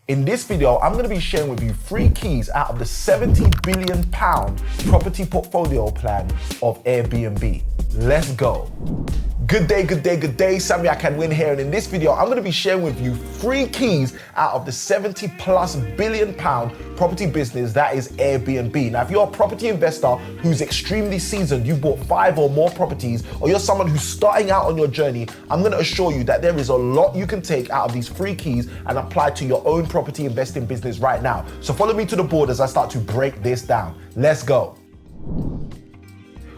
In this video, I'm going to be sharing with you 3 keys out of the £70 billion property portfolio plan of Airbnb. Let's go. Good day, good day, good day. ICanWin here, and in this video, I'm going to be sharing with you 3 keys out of the £70+ billion property business that is Airbnb. Now, if you're a property investor who's extremely seasoned, you bought 5 or more properties, or you're someone who's starting out on your journey, I'm going to assure you that there is a lot you can take out of these 3 keys and apply to your own property investing business right now. So follow me to the board as I start to break this down. Let's go.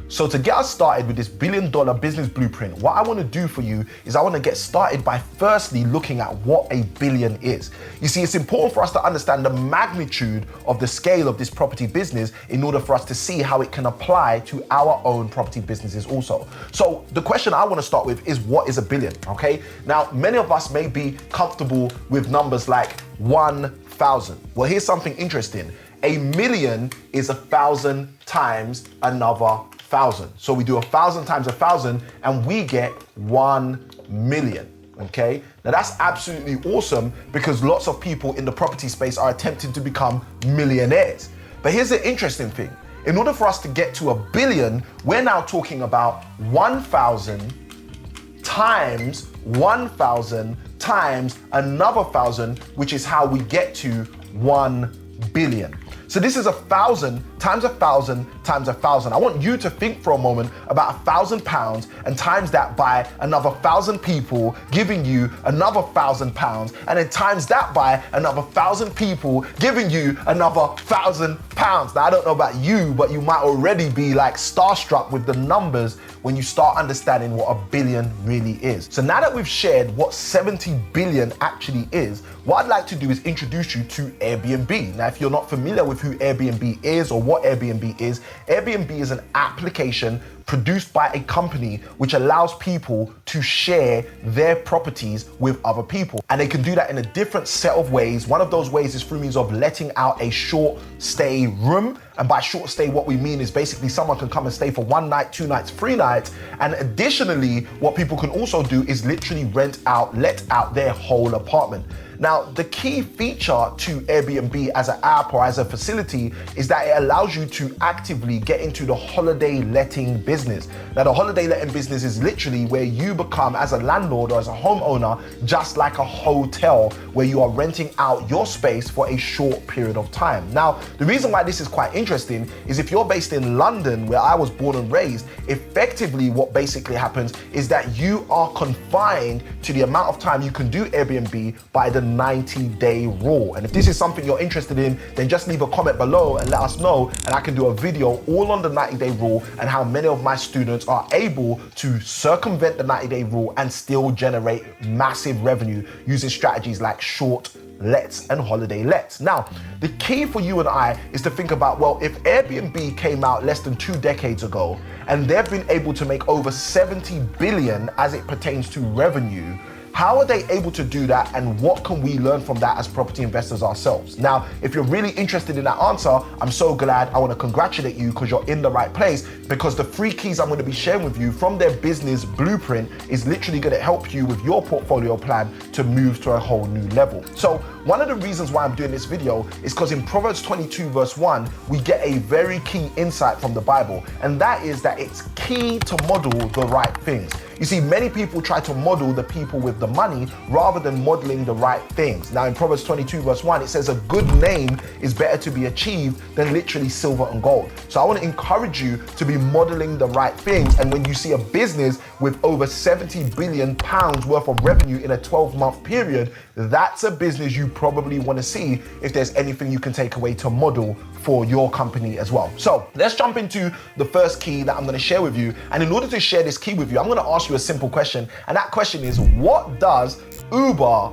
So to get us started with this $1 billion business blueprint, what I want to do for you is I want to get started by firstly looking at what a billion is. You see, it's important for us to understand the magnitude of the scale of this property business in order for us to see how it can apply to our own property businesses also. So the question I want to start with is, what is a billion? Okay. Now, many of us may be comfortable with numbers like 1,000. Well, here's something interesting. A million is 1,000 times another 1,000. So we do 1,000 times 1,000 and we get 1 million. Okay, now that's absolutely awesome because lots of people in the property space are attempting to become millionaires. But here's the interesting thing. In order for us to get to a billion, we're now talking about 1,000 times 1,000 times another 1,000, which is how we get to 1 billion. So this is 1,000 times 1,000 times 1,000. I want you to think for a moment about £1,000 and times that by another 1,000 people, giving you another £1,000, and then times that by another 1,000 people, giving you another £1,000. Now, I don't know about you, but you might already be like starstruck with the numbers when you start understanding what a billion really is. So now that we've shared what 70 billion actually is, what I'd like to do is introduce you to Airbnb. Now, if you're not familiar with who Airbnb is or what Airbnb is an application produced by a company which allows people to share their properties with other people. And they can do that in a different set of ways. One of those ways is through means of letting out a short stay room. And by short stay, what we mean is basically someone can come and stay for 1 night, 2 nights, 3 nights. And additionally, what people can also do is literally let out their whole apartment. Now, the key feature to Airbnb as an app or as a facility is that it allows you to actively get into the holiday letting business. Now, the holiday letting business is literally where you become, as a landlord or as a homeowner, just like a hotel where you are renting out your space for a short period of time. Now, the reason why this is quite interesting is if you're based in London, where I was born and raised, effectively what basically happens is that you are confined to the amount of time you can do Airbnb by the 90-day rule. And if this is something you're interested in, then just leave a comment below and let us know, and I can do a video all on the 90-day rule and how many of my students are able to circumvent the 90-day rule and still generate massive revenue using strategies like short lets and holiday lets. Now, the key for you and I is to think about, well, if Airbnb came out less than 2 decades ago and they've been able to make over 70 billion as it pertains to revenue, how are they able to do that, and what can we learn from that as property investors ourselves? Now, if you're really interested in that answer, I'm so glad. I want to congratulate you because you're in the right place, because the 3 keys I'm going to be sharing with you from their business blueprint is literally going to help you with your portfolio plan to move to a whole new level. So one of the reasons why I'm doing this video is because in Proverbs 22 verse 1, we get a very key insight from the Bible, and that is that it's key to model the right things. You see, many people try to model the people with the money rather than modeling the right things. Now, in Proverbs 22 verse 1, it says a good name is better to be achieved than literally silver and gold. So I want to encourage you to be modeling the right things. And when you see a business with over 70 billion pounds worth of revenue in a 12-month period, that's a business you probably want to see if there's anything you can take away to model for your company as well. So let's jump into the first key that I'm going to share with you. And in order to share this key with you, I'm going to ask you a simple question. And that question is, what does Uber,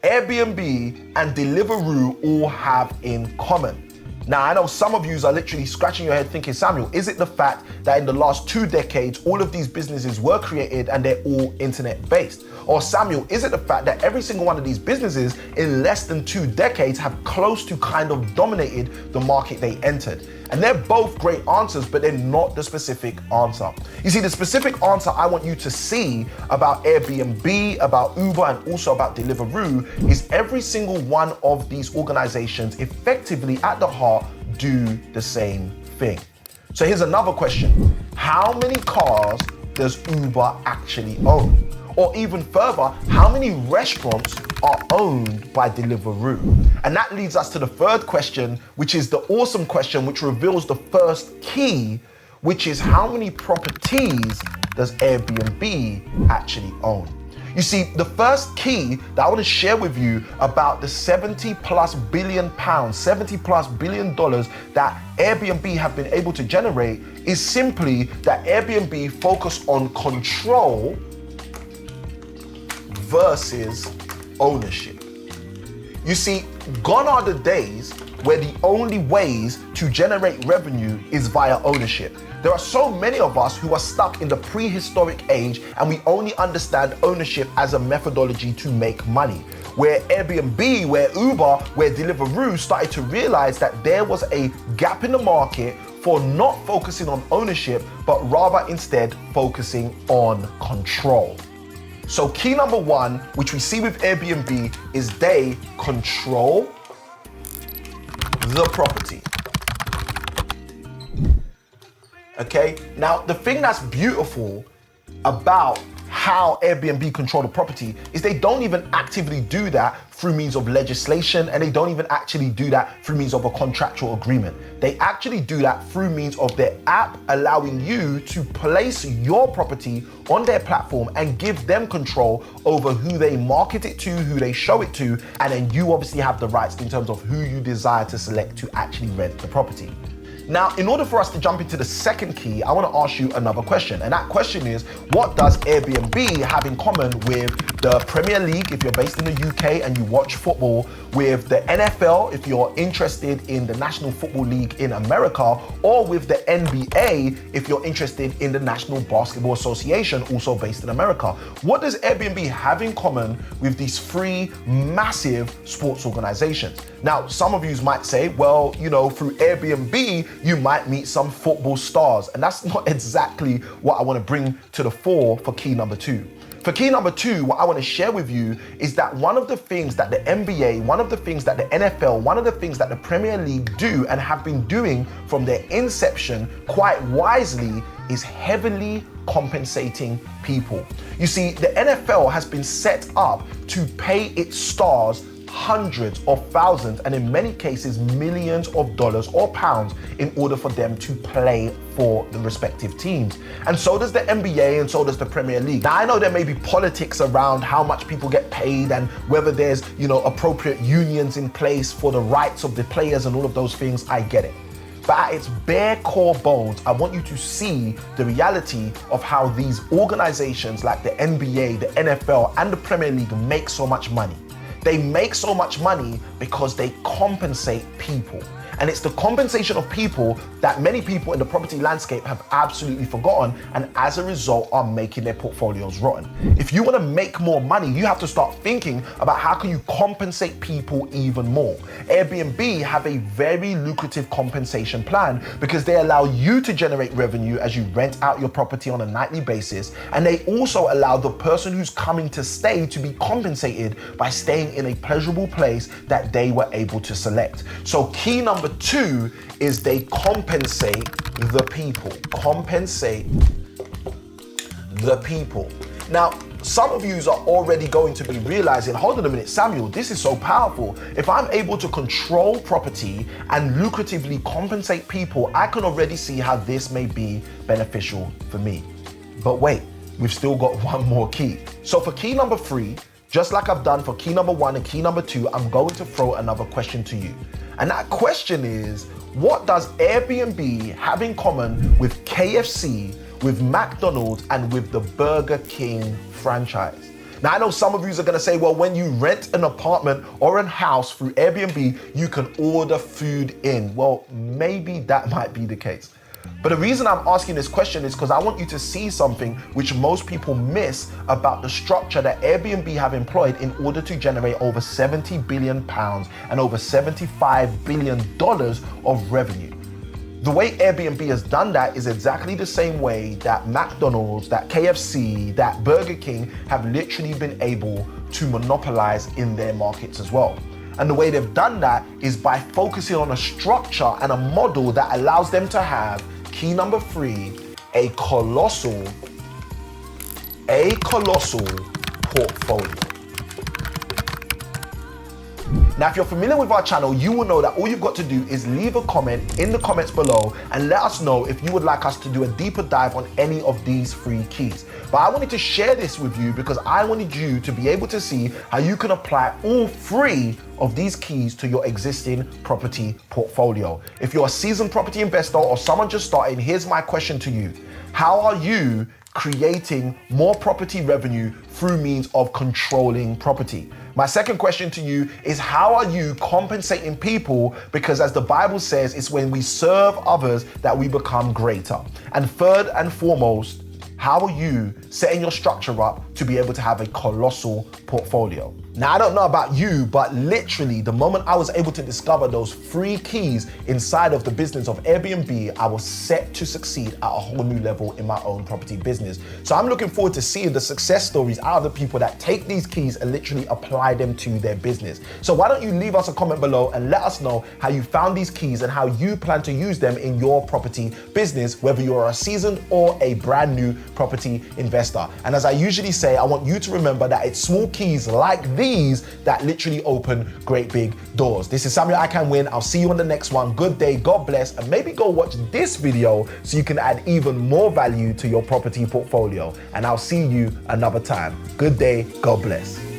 Airbnb, and Deliveroo all have in common? Now, I know some of you are literally scratching your head thinking, Samuel, is it the fact that in the last 2 decades, all of these businesses were created and they're all internet based? Or Samuel, is it the fact that every single one of these businesses in less than 2 decades have close to kind of dominated the market they entered? And they're both great answers, but they're not the specific answer. You see, the specific answer I want you to see about Airbnb, about Uber, and also about Deliveroo is every single one of these organizations effectively at the heart do the same thing. So here's another question. How many cars does Uber actually own? Or even further, how many restaurants are owned by Deliveroo? And that leads us to the third question, which is the awesome question, which reveals the first key, which is how many properties does Airbnb actually own? You see, the first key that I want to share with you about the 70 plus billion pounds, $70 plus billion that Airbnb have been able to generate is simply that Airbnb focus on control versus ownership. You see, gone are the days where the only ways to generate revenue is via ownership. There are so many of us who are stuck in the prehistoric age and we only understand ownership as a methodology to make money. Where Airbnb, where Uber, where Deliveroo started to realize that there was a gap in the market for not focusing on ownership, but rather instead focusing on control. So key number one, which we see with Airbnb, is they control the property. Okay, now the thing that's beautiful about how Airbnb control the property is they don't even actively do that through means of legislation, and they don't even actually do that through means of a contractual agreement. They actually do that through means of their app allowing you to place your property on their platform and give them control over who they market it to, who they show it to, and then you obviously have the rights in terms of who you desire to select to actually rent the property. Now, in order for us to jump into the second key, I want to ask you another question. And that question is, what does Airbnb have in common with the Premier League, if you're based in the UK and you watch football, with the NFL, if you're interested in the National Football League in America, or with the NBA, if you're interested in the National Basketball Association, also based in America? What does Airbnb have in common with these three massive sports organizations? Now, some of you might say, well, you know, through Airbnb, you might meet some football stars. And that's not exactly what I want to bring to the fore for key number two. For key number two, what I want to share with you is that one of the things that the NBA, one of the things that the NFL, one of the things that the Premier League do and have been doing from their inception quite wisely is heavily compensating people. You see, the NFL has been set up to pay its stars hundreds of thousands and in many cases millions of dollars or pounds in order for them to play for the respective teams. And so does the NBA and so does the Premier League. Now, I know there may be politics around how much people get paid and whether there's, appropriate unions in place for the rights of the players and all of those things. I get it. But at its bare core bones, I want you to see the reality of how these organizations like the NBA, the NFL, and the Premier League make so much money. They make so much money because they compensate people. And it's the compensation of people that many people in the property landscape have absolutely forgotten, and as a result are making their portfolios rotten. If you want to make more money, you have to start thinking about how can you compensate people even more. Airbnb have a very lucrative compensation plan because they allow you to generate revenue as you rent out your property on a nightly basis, and they also allow the person who's coming to stay to be compensated by staying in a pleasurable place that they were able to select. So key number two is they compensate the people. Compensate the people. Now, some of you are already going to be realizing, hold on a minute, Samuel, this is so powerful. If I'm able to control property and lucratively compensate people, I can already see how this may be beneficial for me. But wait, we've still got one more key. So for key number three, just like I've done for key number one and key number two, I'm going to throw another question to you. And that question is, what does Airbnb have in common with KFC, with McDonald's, and with the Burger King franchise? Now, I know some of you are gonna say, well, when you rent an apartment or a house through Airbnb, you can order food in. Well, maybe that might be the case. But the reason I'm asking this question is because I want you to see something which most people miss about the structure that Airbnb have employed in order to generate over £70 billion and over $75 billion of revenue. The way Airbnb has done that is exactly the same way that McDonald's, that KFC, that Burger King have literally been able to monopolize in their markets as well. And the way they've done that is by focusing on a structure and a model that allows them to have, key number 3, a colossal portfolio. Now, if you're familiar with our channel, you will know that all you've got to do is leave a comment in the comments below and let us know if you would like us to do a deeper dive on any of these 3 keys. But I wanted to share this with you because I wanted you to be able to see how you can apply all 3 of these keys to your existing property portfolio. If you're a seasoned property investor or someone just starting, here's my question to you. How are you creating more property revenue through means of controlling property? My second question to you is, how are you compensating people? Because as the Bible says, it's when we serve others that we become greater. And third and foremost, how are you setting your structure up to be able to have a colossal portfolio? Now, I don't know about you, but literally the moment I was able to discover those 3 keys inside of the business of Airbnb, I was set to succeed at a whole new level in my own property business. So I'm looking forward to seeing the success stories out of the people that take these keys and literally apply them to their business. So why don't you leave us a comment below and let us know how you found these keys and how you plan to use them in your property business, whether you're a seasoned or a brand new property investor. And as I usually say, I want you to remember that it's small keys like these that literally open great big doors. This is Samuel ICanWin. I'll see you on the next one. Good day, God bless, and maybe go watch this video so you can add even more value to your property portfolio. And I'll see you another time. Good day, God bless.